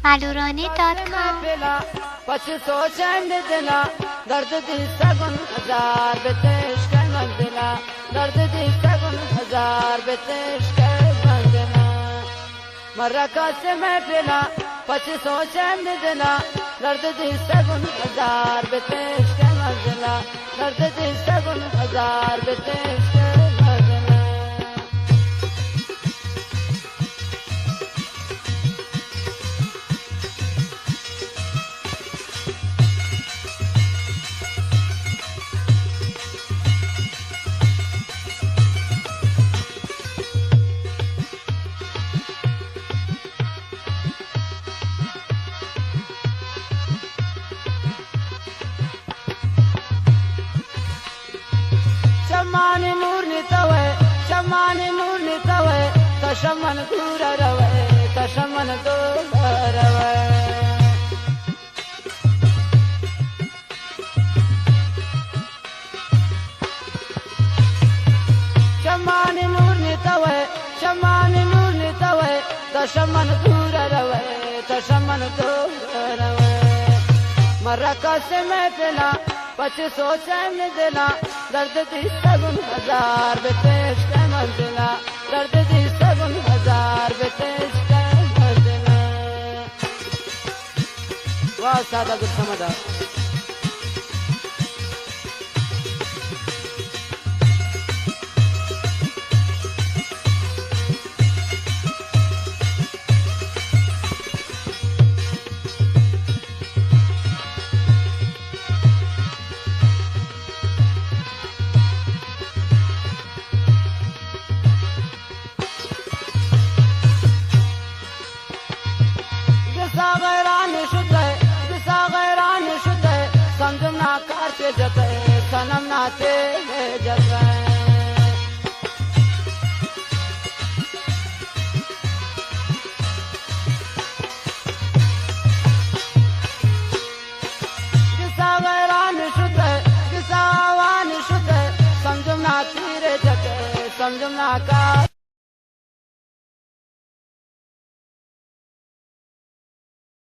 alurone.com पछी सोचन दिला दर्द दी सगुन हजार बेतेश कर मंदिला दर्द दी सगुन हजार बेतेश कर मंदिला मरका से मैं पिला पछी सोचन दिला दर्द दी सगुन हजार बेतेश कर मंदिला दर्द दी सगुन हजार बेतेश कर मंदिला शमानी नूर नितवे शमानी नूर नितवे तशमन दूर रवे तशमन दूर रवे शमानी नूर नितवे शमानी नूर नितवे तशमन दूर रवे तशमन दूर रवे मरका से मैं पिला पछी सोचन दिला दर्द दी सगुन हजार बेतेश कर मंदिला दर्द दी सगुन हजार बेतेश कर मंदिला वाह सादा गुड समझा समझम ना करते जते सनम नाते जते किसावान शुद्ध समझम ना तीरे जते समझम ना का